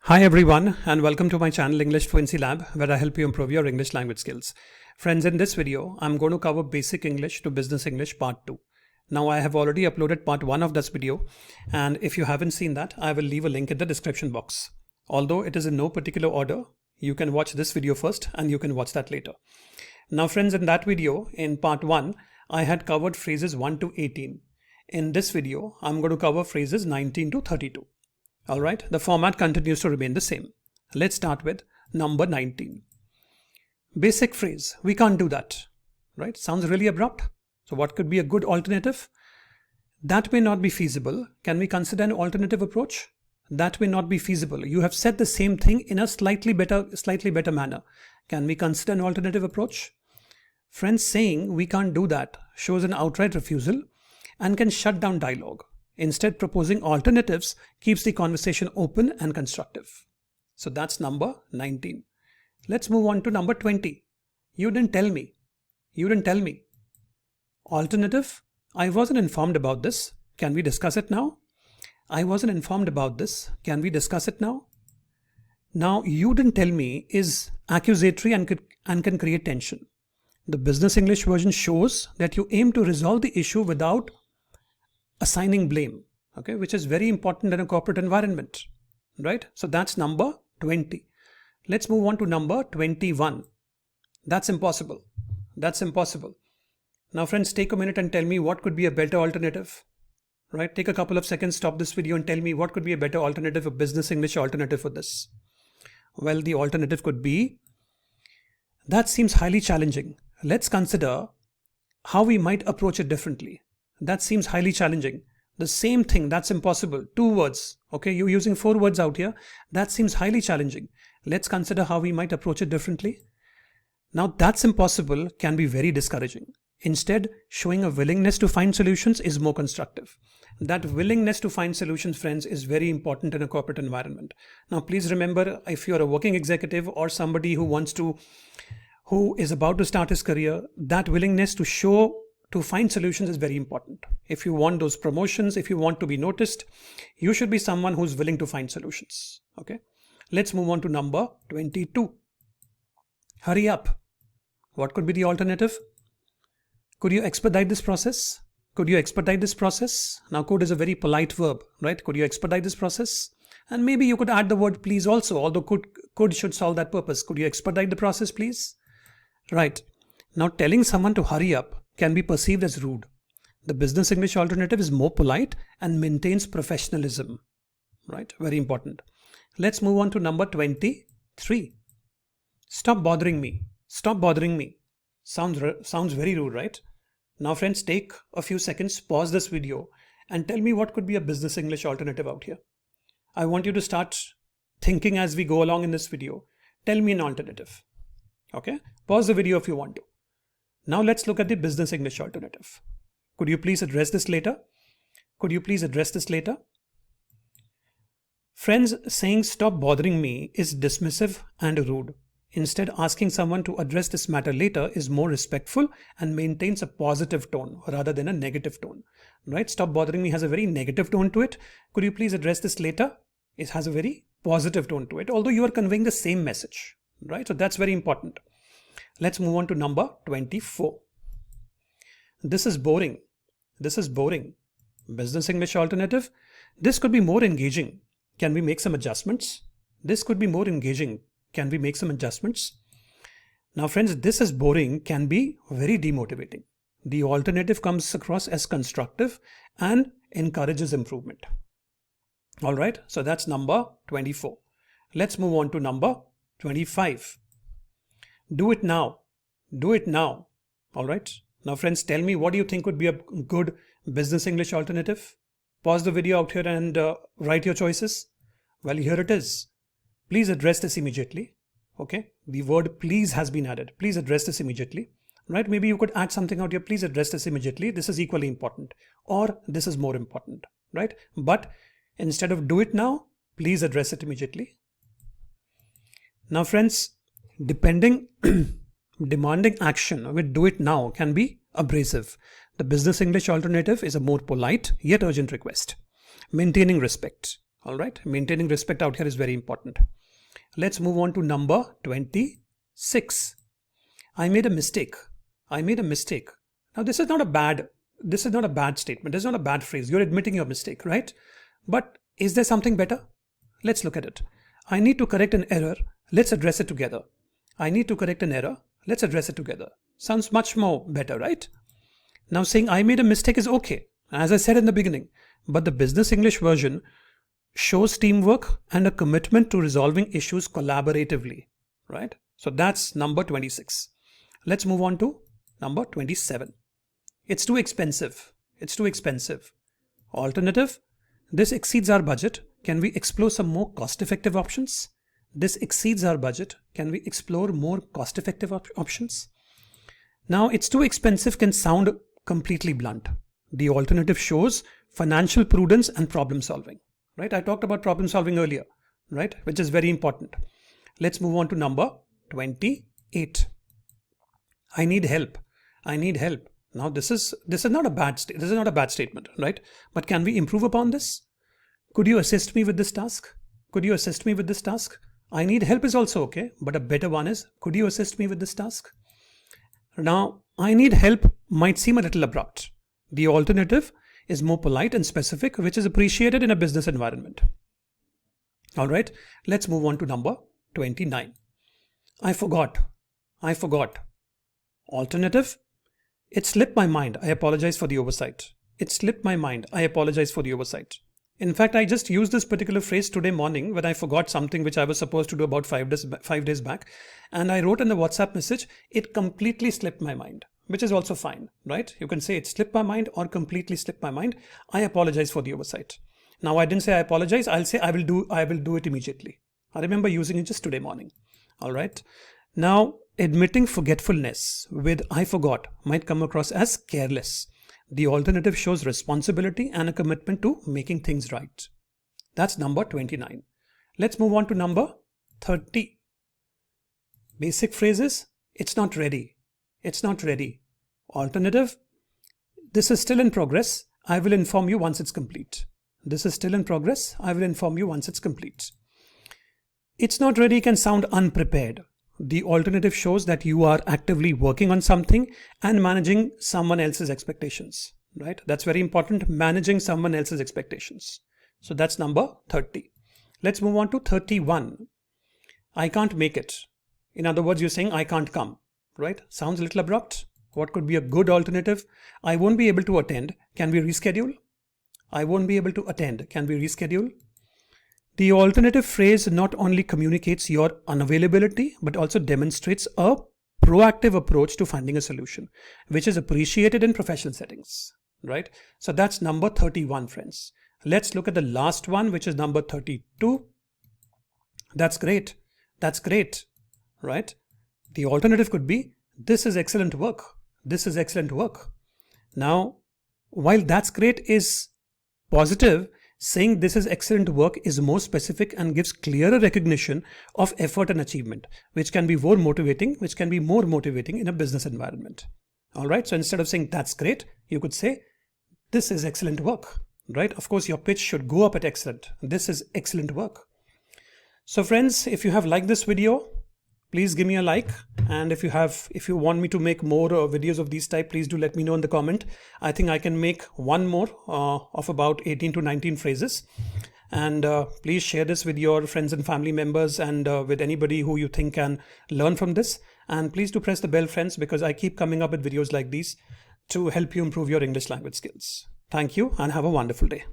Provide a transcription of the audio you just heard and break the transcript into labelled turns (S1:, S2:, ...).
S1: Hi everyone and welcome to my channel English Fluency Lab, where I help you improve your English language skills. Friends, in this video, I'm going to cover Basic English to Business English Part 2. Now I have already uploaded Part 1 of this video, and if you haven't seen that, I will leave a link in the description box. Although it is in no particular order, you can watch this video first and you can watch that later. Now friends, in that video, in Part 1, I had covered phrases 1 to 18. In this video, I'm going to cover phrases 19 to 32. Alright, the format continues to remain the same. Let's start with number 19. Basic phrase, we can't do that. Right? Sounds really abrupt. So what could be a good alternative? That may not be feasible. Can we consider an alternative approach? That may not be feasible. You have said the same thing in a slightly better manner. Can we consider an alternative approach? Friends, saying we can't do that shows an outright refusal and can shut down dialogue. Instead, proposing alternatives keeps the conversation open and constructive. So that's number 19. Let's move on to number 20. You didn't tell me. You didn't tell me. Alternative, I wasn't informed about this. Can we discuss it now? I wasn't informed about this. Can we discuss it now? Now, you didn't tell me is accusatory and can create tension. The Business English version shows that you aim to resolve the issue without assigning blame, okay, which is very important in a corporate environment, right? So that's number 20. Let's move on to number 21. That's impossible. That's impossible. Now friends, take a minute and tell me what could be a better alternative, right? Take a couple of seconds, stop this video and tell me what could be a better alternative, a Business English alternative for this. Well, the alternative could be, that seems highly challenging. Let's consider how we might approach it differently. That seems highly challenging. The same thing, that's impossible. 2 words. Okay, you're using 4 words out here. That seems highly challenging. Let's consider how we might approach it differently. Now, that's impossible can be very discouraging. Instead, showing a willingness to find solutions is more constructive. That willingness to find solutions, friends, is very important in a corporate environment. Now, please remember, if you're a working executive or somebody who is about to start his career, that willingness to find solutions is very important. If you want those promotions, if you want to be noticed, you should be someone who's willing to find solutions. Okay. Let's move on to number 22. Hurry up. What could be the alternative? Could you expedite this process? Could you expedite this process? Now, could is a very polite verb, right? Could you expedite this process? And maybe you could add the word please also, although could should solve that purpose. Could you expedite the process, please? Right. Now, telling someone to hurry up can be perceived as rude. The Business English alternative is more polite and maintains professionalism. Right? Very important. Let's move on to number 23. Stop bothering me. Stop bothering me. Sounds very rude, right? Now friends, take a few seconds, pause this video and tell me what could be a Business English alternative out here. I want you to start thinking as we go along in this video. Tell me an alternative. Okay? Pause the video if you want to. Now let's look at the Business English alternative. Could you please address this later? Could you please address this later? Friends, saying stop bothering me is dismissive and rude. Instead, asking someone to address this matter later is more respectful and maintains a positive tone rather than a negative tone. Right? Stop bothering me has a very negative tone to it. Could you please address this later? It has a very positive tone to it, although you are conveying the same message. Right? So that's very important. Let's move on to number 24. This is boring. This is boring. Business English alternative. This could be more engaging. Can we make some adjustments? This could be more engaging. Can we make some adjustments? Now friends, this is boring can be very demotivating. The alternative comes across as constructive and encourages improvement. All right. So that's number 24. Let's move on to number 25. Do it now. Do it now. All right. Now, friends, tell me what do you think would be a good Business English alternative? Pause the video out here and write your choices. Well, here it is. Please address this immediately. Okay. The word please has been added. Please address this immediately. Right. Maybe you could add something out here. Please address this immediately. This is equally important. Or this is more important. Right. But instead of do it now, please address it immediately. Now, friends, demanding action with do it now can be abrasive. The Business English alternative is a more polite yet urgent request. Maintaining respect. All right, maintaining respect out here is very important. Let's move on to number 26. I made a mistake. I made a mistake. Now this is not a bad statement. This is not a bad phrase. You're admitting your mistake, right? But is there something better? Let's look at it. I need to correct an error. Let's address it together. I need to correct an error. Let's address it together. Sounds much more better, right? Now saying I made a mistake is okay, as I said in the beginning, but the business English version shows teamwork and a commitment to resolving issues collaboratively, right? So that's number 26. Let's move on to number 27. It's too expensive. It's too expensive. Alternative, this exceeds our budget. Can we explore some more cost-effective options? This exceeds our budget. Can we explore more cost-effective options? Now, it's too expensive can sound completely blunt. The alternative shows financial prudence and problem solving, right? I talked about problem solving earlier, right? Which is very important. Let's move on to number 28. I need help. I need help. Now, this is not a bad statement, right? But can we improve upon this? Could you assist me with this task? Could you assist me with this task? I need help is also okay, but a better one is, could you assist me with this task? Now, I need help might seem a little abrupt. The alternative is more polite and specific, which is appreciated in a business environment. All right, let's move on to number 29. I forgot. I forgot. Alternative, it slipped my mind. I apologize for the oversight. It slipped my mind. I apologize for the oversight. In fact, I just used this particular phrase today morning when I forgot something which I was supposed to do about 5 days back. And I wrote in the WhatsApp message, it completely slipped my mind, which is also fine, right? You can say it slipped my mind or completely slipped my mind. I apologize for the oversight. Now, I didn't say I apologize. I'll say I will do it immediately. I remember using it just today morning. All right. Now, admitting forgetfulness with I forgot might come across as careless. The alternative shows responsibility and a commitment to making things right. That's number 29. Let's move on to number 30. Basic phrases. It's not ready. It's not ready. Alternative. This is still in progress. I will inform you once it's complete. This is still in progress. I will inform you once it's complete. It's not ready can sound unprepared. The alternative shows that you are actively working on something and managing someone else's expectations, right? That's very important, managing someone else's expectations. So that's number 30. Let's move on to 31. I can't make it. In other words, you're saying I can't come, right? Sounds a little abrupt. What could be a good alternative? I won't be able to attend. Can we reschedule? I won't be able to attend. Can we reschedule? The alternative phrase not only communicates your unavailability, but also demonstrates a proactive approach to finding a solution, which is appreciated in professional settings, right? So that's number 31, friends. Let's look at the last one, which is number 32. That's great. That's great, right? The alternative could be, this is excellent work. This is excellent work. Now, while that's great is positive, saying this is excellent work is more specific and gives clearer recognition of effort and achievement, which can be more motivating in a business environment. All right. So instead of saying that's great, you could say this is excellent work, right? Of course, your pitch should go up at excellent. This is excellent work. So friends, if you have liked this video, please give me a like. And if you want me to make more videos of these type, please do let me know in the comment. I think I can make one more of about 18 to 19 phrases. And please share this with your friends and family members and with anybody who you think can learn from this. And please do press the bell, friends, because I keep coming up with videos like these to help you improve your English language skills. Thank you and have a wonderful day.